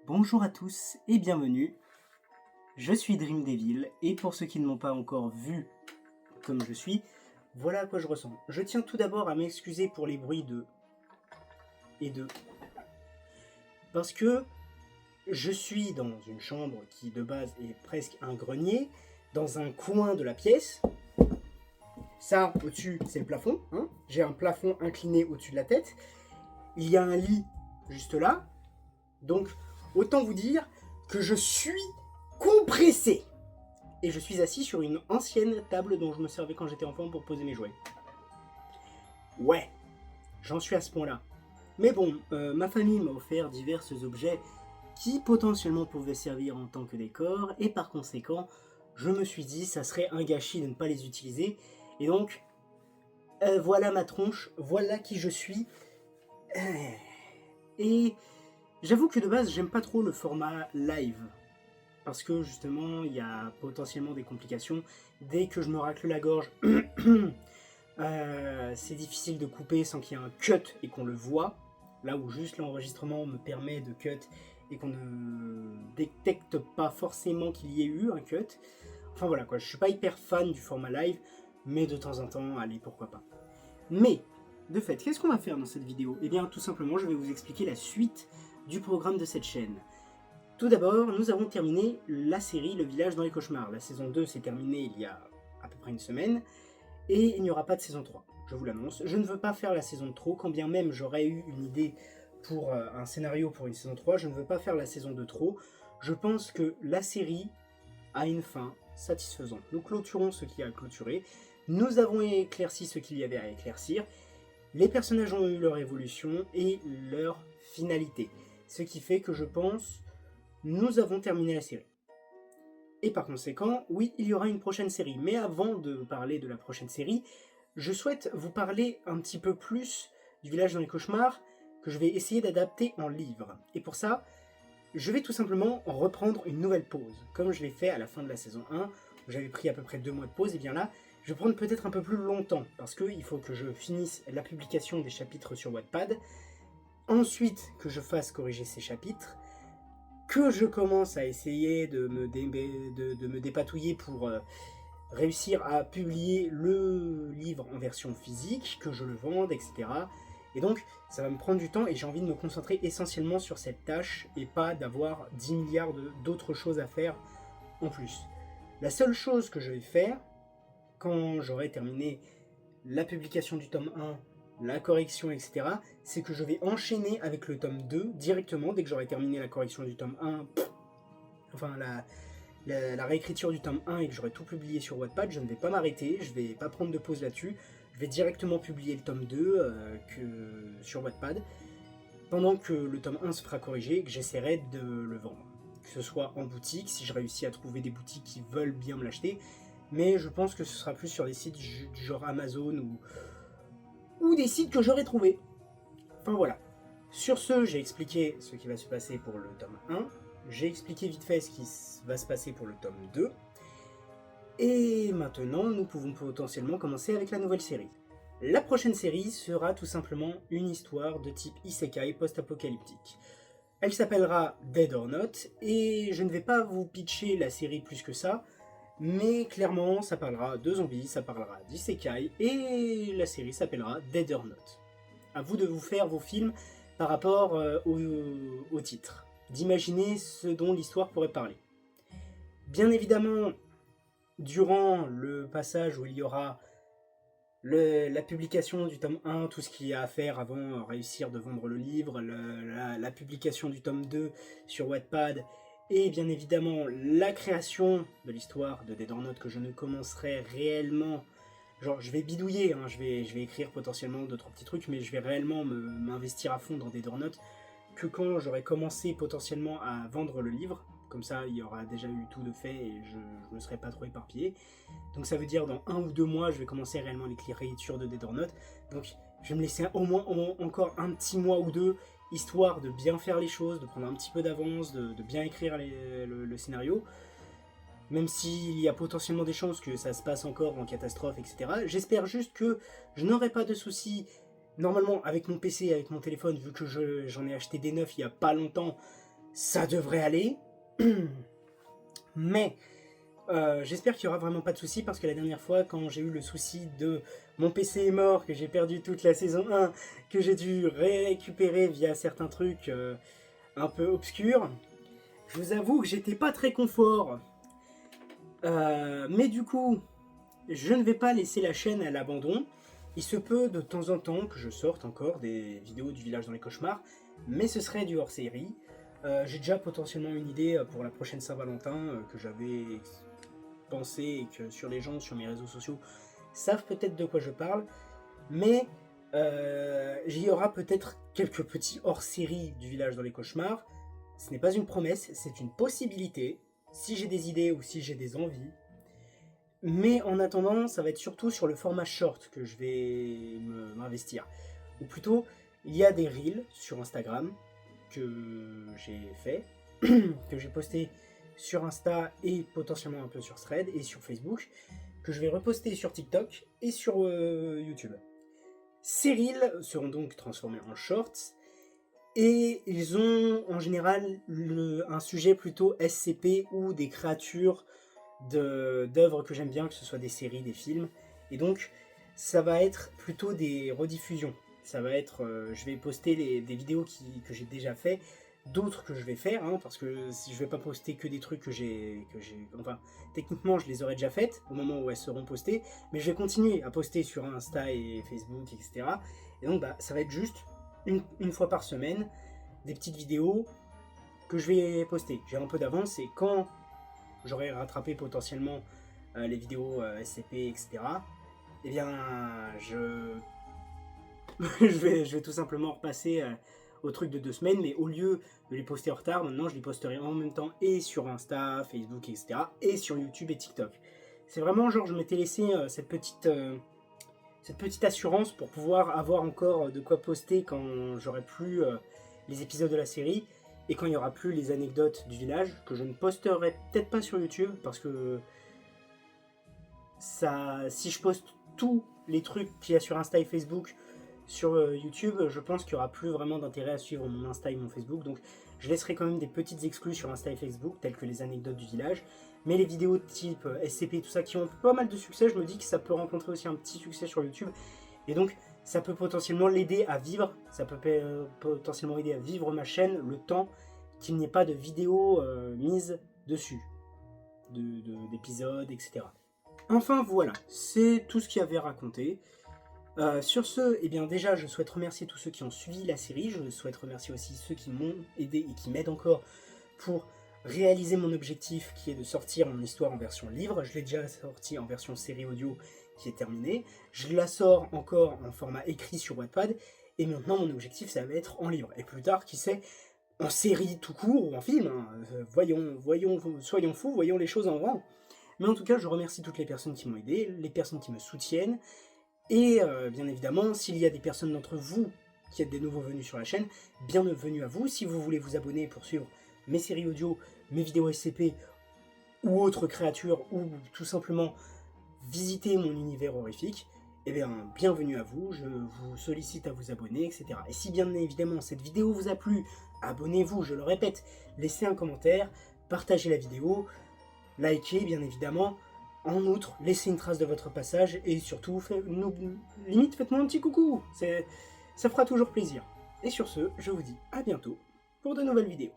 Bonjour à tous et bienvenue, je suis Dream Devil et pour ceux qui ne m'ont pas encore vu comme je suis, voilà à quoi je ressemble. Je tiens tout d'abord à m'excuser pour les bruits de et de parce que je suis dans une chambre qui de base est presque un grenier, dans un coin de la pièce. Ça au-dessus c'est le plafond, hein. J'ai un plafond incliné au-dessus de la tête, il y a un lit juste là, donc autant vous dire que je suis compressé. Et je suis assis sur une ancienne table dont je me servais quand j'étais enfant pour poser mes jouets. Ouais, j'en suis à ce point-là. Mais bon, ma famille m'a offert divers objets qui potentiellement pouvaient servir en tant que décor, et par conséquent, je me suis dit ça serait un gâchis de ne pas les utiliser. Et donc, voilà ma tronche, voilà qui je suis. Et j'avoue que de base, j'aime pas trop le format live. Parce que justement, il y a potentiellement des complications. Dès que je me racle la gorge, c'est difficile de couper sans qu'il y ait un cut et qu'on le voit. Là où juste l'enregistrement me permet de cut et qu'on ne détecte pas forcément qu'il y ait eu un cut. Enfin voilà quoi, je suis pas hyper fan du format live, mais de temps en temps, allez, pourquoi pas. Mais, de fait, qu'est-ce qu'on va faire dans cette vidéo? Eh bien, tout simplement, je vais vous expliquer la suite du programme de cette chaîne. Tout d'abord, nous avons terminé la série Le Village dans les Cauchemars. La saison 2 s'est terminée il y a à peu près une semaine, et il n'y aura pas de saison 3, je vous l'annonce. Je ne veux pas faire la saison de trop, quand bien même j'aurais eu une idée pour un scénario pour une saison 3, je ne veux pas faire la saison de trop. Je pense que la série a une fin satisfaisante. Nous clôturons ce qui a clôturé, nous avons éclairci ce qu'il y avait à éclaircir, les personnages ont eu leur évolution et leur finalité. Ce qui fait que je pense nous avons terminé la série. Et par conséquent, oui, il y aura une prochaine série. Mais avant de parler de la prochaine série, je souhaite vous parler un petit peu plus du Village dans les Cauchemars, que je vais essayer d'adapter en livre. Et pour ça, je vais tout simplement reprendre une nouvelle pause. Comme je l'ai fait à la fin de la saison 1, où j'avais pris à peu près 2 mois de pause, et bien là, je vais prendre peut-être un peu plus longtemps, parce qu'il faut que je finisse la publication des chapitres sur Wattpad, ensuite que je fasse corriger ces chapitres, que je commence à essayer de me dépatouiller pour réussir à publier le livre en version physique, que je le vende, etc. Et donc, ça va me prendre du temps et j'ai envie de me concentrer essentiellement sur cette tâche et pas d'avoir 10 milliards d'autres choses à faire en plus. La seule chose que je vais faire, quand j'aurai terminé la publication du tome 1, la correction, etc., c'est que je vais enchaîner avec le tome 2 directement, dès que j'aurai terminé la correction du tome 1, enfin la réécriture du tome 1 et que j'aurai tout publié sur Wattpad, je ne vais pas m'arrêter, je ne vais pas prendre de pause là-dessus, je vais directement publier le tome 2 sur Wattpad, pendant que le tome 1 se fera corriger et que j'essaierai de le vendre. Que ce soit en boutique, si je réussis à trouver des boutiques qui veulent bien me l'acheter, mais je pense que ce sera plus sur des sites du genre Amazon ou des sites que j'aurais trouvés. Enfin voilà. Sur ce, j'ai expliqué ce qui va se passer pour le tome 1, j'ai expliqué vite fait ce qui va se passer pour le tome 2, et maintenant nous pouvons potentiellement commencer avec la nouvelle série. La prochaine série sera tout simplement une histoire de type isekai post-apocalyptique. Elle s'appellera Dead or Not, et je ne vais pas vous pitcher la série plus que ça, mais clairement ça parlera de zombies, ça parlera d'isekai, et la série s'appellera Dead or Not. À vous de vous faire vos films par rapport au titre, d'imaginer ce dont l'histoire pourrait parler. Bien évidemment, durant le passage où il y aura la publication du tome 1, tout ce qu'il y a à faire avant réussir de vendre le livre, la publication du tome 2 sur Wattpad, et bien évidemment la création de l'histoire de Dead or Not que je ne commencerai réellement. Genre, je vais bidouiller, hein, je vais écrire potentiellement 2-3 petits trucs, mais je vais réellement m'investir à fond dans Dead or Not que quand j'aurai commencé potentiellement à vendre le livre. Comme ça, il y aura déjà eu tout de fait et je ne me serai pas trop éparpillé. Donc ça veut dire dans 1 ou 2 mois, je vais commencer réellement l'écriture de Dead or Not. Donc je vais me laisser au moins encore un petit mois ou 2, histoire de bien faire les choses, de prendre un petit peu d'avance, de bien écrire le scénario. Même s'il y a potentiellement des chances que ça se passe encore en catastrophe, etc. J'espère juste que je n'aurai pas de soucis. Normalement, avec mon PC, avec mon téléphone, vu que j'en ai acheté des neufs il n'y a pas longtemps, ça devrait aller. Mais j'espère qu'il n'y aura vraiment pas de soucis, parce que la dernière fois, quand j'ai eu le souci de mon PC est mort, que j'ai perdu toute la saison 1, que j'ai dû récupérer via certains trucs un peu obscurs, je vous avoue que j'étais pas très confort. Mais du coup, je ne vais pas laisser la chaîne à l'abandon. Il se peut de temps en temps que je sorte encore des vidéos du village dans les cauchemars, mais ce serait du hors-série. J'ai déjà potentiellement une idée pour la prochaine Saint-Valentin que j'avais pensé, et que sur les gens sur mes réseaux sociaux savent peut-être de quoi je parle, mais il y aura peut-être quelques petits hors-série du village dans les cauchemars. Ce n'est pas une promesse, c'est une possibilité, si j'ai des idées ou si j'ai des envies. Mais en attendant, ça va être surtout sur le format short que je vais m'investir. Ou plutôt, il y a des reels sur Instagram que j'ai fait, que j'ai posté sur Insta et potentiellement un peu sur Thread et sur Facebook, que je vais reposter sur TikTok et sur YouTube. Ces reels seront donc transformés en shorts, et ils ont en général un sujet plutôt SCP ou des créatures d'œuvres que j'aime bien, que ce soit des séries, des films. Et donc ça va être plutôt des rediffusions. Ça va être, je vais poster des vidéos que j'ai déjà fait, d'autres que je vais faire, hein, parce que si je vais pas poster que des trucs enfin, techniquement je les aurais déjà faites au moment où elles seront postées, mais je vais continuer à poster sur Insta et Facebook, etc. Et donc ça va être juste une fois par semaine des petites vidéos que je vais poster. J'ai un peu d'avance, et quand j'aurai rattrapé potentiellement les vidéos SCP, etc., eh bien je vais tout simplement repasser au truc de 2 semaines, mais au lieu de les poster en retard, maintenant je les posterai en même temps et sur Insta, Facebook, etc., et sur YouTube et TikTok. C'est vraiment genre, je m'étais laissé cette petite assurance pour pouvoir avoir encore de quoi poster quand j'aurai plus les épisodes de la série, et quand il n'y aura plus les anecdotes du village, que je ne posterai peut-être pas sur YouTube, parce que si je poste tous les trucs qu'il y a sur Insta et Facebook sur YouTube, je pense qu'il n'y aura plus vraiment d'intérêt à suivre mon Insta et mon Facebook. Donc je laisserai quand même des petites exclus sur Insta et Facebook, telles que les anecdotes du village. Mais les vidéos de type SCP, tout ça, qui ont pas mal de succès, je me dis que ça peut rencontrer aussi un petit succès sur YouTube. Et donc ça peut potentiellement l'aider à vivre, ça peut potentiellement aider à vivre ma chaîne le temps qu'il n'y ait pas de vidéos mises dessus, d'épisodes, etc. Enfin voilà, c'est tout ce qu'il y avait à raconter. Sur ce, eh bien déjà, je souhaite remercier tous ceux qui ont suivi la série. Je souhaite remercier aussi ceux qui m'ont aidé et qui m'aident encore pour réaliser mon objectif, qui est de sortir mon histoire en version livre. Je l'ai déjà sorti en version série audio, qui est terminée. Je la sors encore en format écrit sur Wattpad. Et maintenant, mon objectif, ça va être en livre. Et plus tard, qui sait, en série tout court ou en film. Hein. Soyons fous, voyons les choses en grand. Mais en tout cas, je remercie toutes les personnes qui m'ont aidé, les personnes qui me soutiennent. Et bien évidemment, s'il y a des personnes d'entre vous qui êtes des nouveaux venus sur la chaîne, bienvenue à vous. Si vous voulez vous abonner pour suivre mes séries audio, mes vidéos SCP ou autres créatures, ou tout simplement visiter mon univers horrifique, eh bien bienvenue à vous, je vous sollicite à vous abonner, etc. Et si bien évidemment cette vidéo vous a plu, abonnez-vous, je le répète, laissez un commentaire, partagez la vidéo, likez bien évidemment. En outre, laissez une trace de votre passage, et surtout, limite faites-moi un petit coucou, ça fera toujours plaisir. Et sur ce, je vous dis à bientôt pour de nouvelles vidéos.